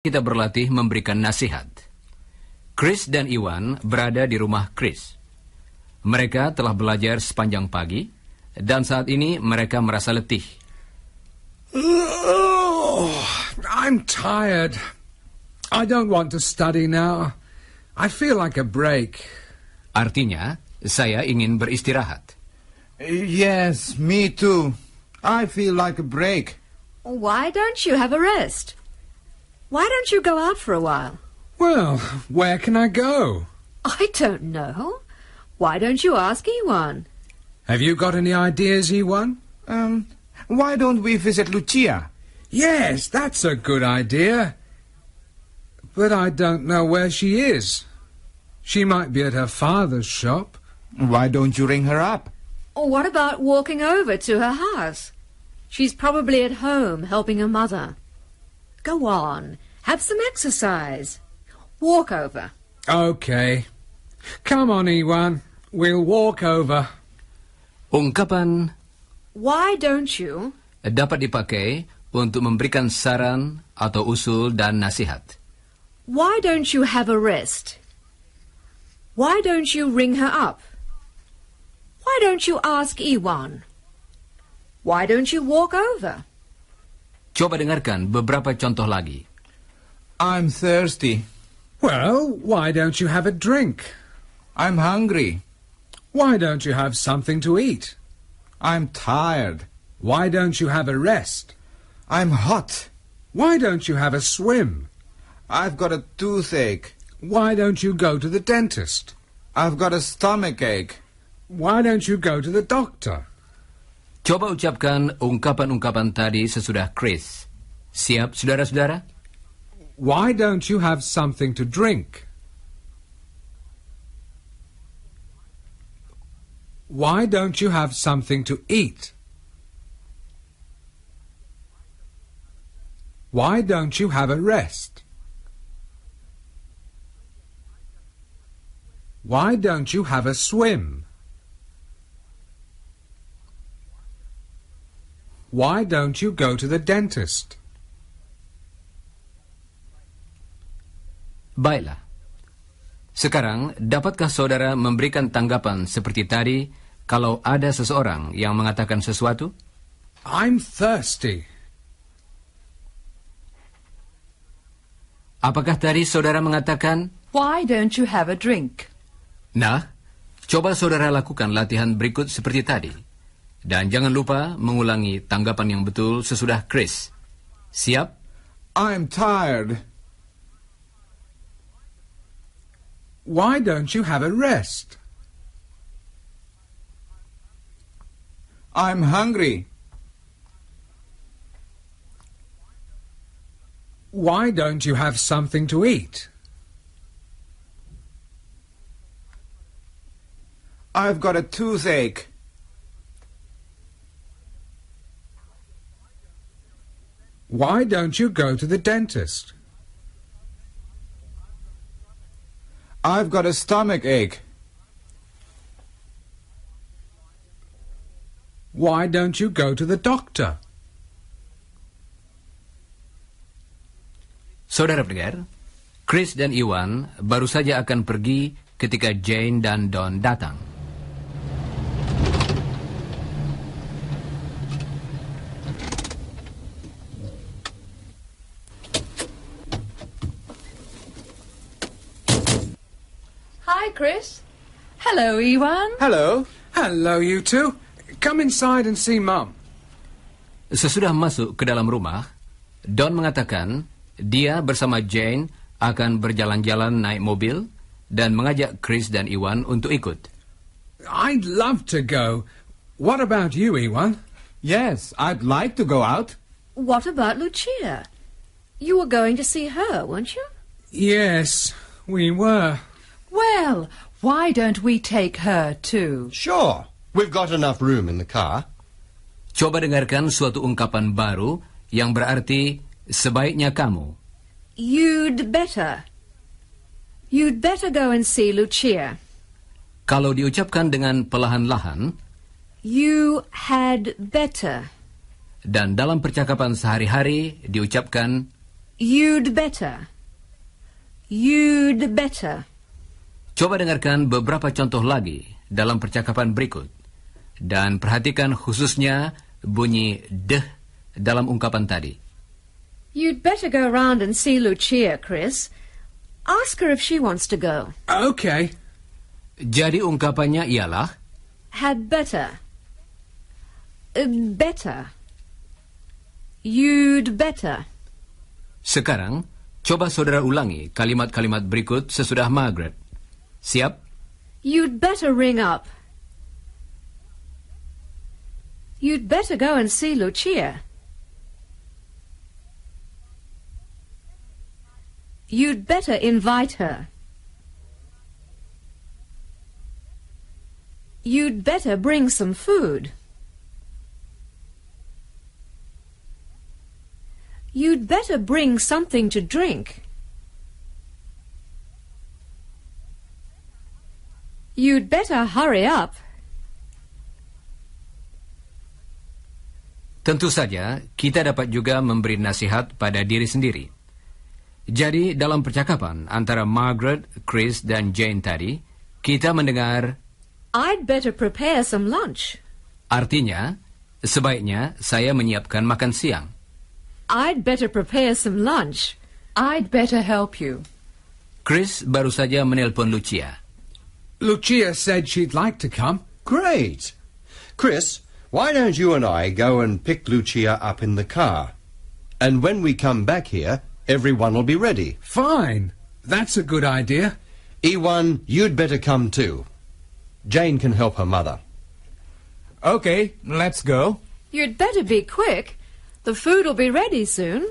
Kita berlatih memberikan nasihat. Chris dan Iwan berada di rumah Chris. Mereka telah belajar sepanjang pagi, dan saat ini mereka merasa letih. I'm tired. I don't want to study now. I feel like a break. Artinya, saya ingin beristirahat. Yes, me too. I feel like a break. Why don't you have a rest? Why don't you go out for a while? Well, where can I go? I don't know. Why don't you ask Iwan? Have you got any ideas, Iwan? Why don't we visit Lucia? Yes, that's a good idea. But I don't know where she is. She might be at her father's shop. Why don't you ring her up? Or what about walking over to her house? She's probably at home helping her mother. Go on, have some exercise. Walk over. Okay. Come on, Iwan. We'll walk over. Ungkapan Why don't you? dapat dipakai untuk memberikan saran atau usul dan nasihat. Why don't you have a rest? Why don't you ring her up? Why don't you ask Iwan? Why don't you walk over? Coba dengarkan beberapa contoh lagi. I'm thirsty. Well, why don't you have a drink? I'm hungry. Why don't you have something to eat? I'm tired. Why don't you have a rest? I'm hot. Why don't you have a swim? I've got a toothache. Why don't you go to the dentist? I've got a stomachache. Why don't you go to the doctor? Coba ucapkan ungkapan-ungkapan tadi sesudah Chris. Siap, saudara-saudara? Why don't you have something to drink? Why don't you have something to eat? Why don't you have a rest? Why don't you have a swim? Why don't you go to the dentist? Baiklah. Sekarang, dapatkah saudara memberikan tanggapan seperti tadi kalau ada seseorang yang mengatakan sesuatu? I'm thirsty. Apakah tadi saudara mengatakan, Why don't you have a drink? nah, coba saudara lakukan latihan berikut seperti tadi. Dan jangan lupa mengulangi tanggapan yang betul sesudah Chris. Siap? I'm tired. Why don't you have a rest? I'm hungry. Why don't you have something to eat? I've got a toothache. Why don't you go to the dentist? I've got a stomachache. Why don't you go to the doctor? Saudara pendengar, Chris dan Iwan baru saja akan pergi ketika Jane dan Don datang. Hi, Chris. Hello, Iwan. Hello. Hello, you two. Come inside and see Mum. Sesudah masuk ke dalam rumah, Don mengatakan dia bersama Jane akan berjalan-jalan naik mobil dan mengajak Chris dan Iwan untuk ikut. I'd love to go. What about you, Iwan? Yes, I'd like to go out. What about Lucia? You were going to see her, weren't you? Yes, we were. Well, why don't we take her too? Sure. We've got enough room in the car. Coba dengarkan suatu ungkapan baru yang berarti sebaiknya kamu. You'd better. You'd better go and see Lucia. Kalau diucapkan dengan perlahan-lahan, You had better. dan dalam percakapan sehari-hari diucapkan You'd better. You'd better. Coba dengarkan beberapa contoh lagi dalam percakapan berikut. Dan perhatikan khususnya bunyi deh dalam ungkapan tadi. You'd better go round and see Lucia, Chris. Ask her if she wants to go. Okay. Jadi ungkapannya ialah Had better. Better. You'd better. Sekarang, coba saudara ulangi kalimat-kalimat berikut sesudah Margaret. Siap? You'd better ring up. You'd better go and see Lucia. You'd better invite her. You'd better bring some food. You'd better bring something to drink. You'd better hurry up. Tentu saja, kita dapat juga memberi nasihat pada diri sendiri. Jadi, dalam percakapan antara Margaret, Chris, dan Jane tadi, kita mendengar I'd better prepare some lunch. artinya, sebaiknya saya menyiapkan makan siang. I'd better prepare some lunch. I'd better help you. Chris baru saja menelpon Lucia. Lucia said she'd like to come. Great. Chris, why don't you and I go and pick Lucia up in the car? And when we come back here, everyone will be ready. Fine. That's a good idea. Ewan, you'd better come too. Jane can help her mother. Okay, let's go. You'd better be quick. The food will be ready soon.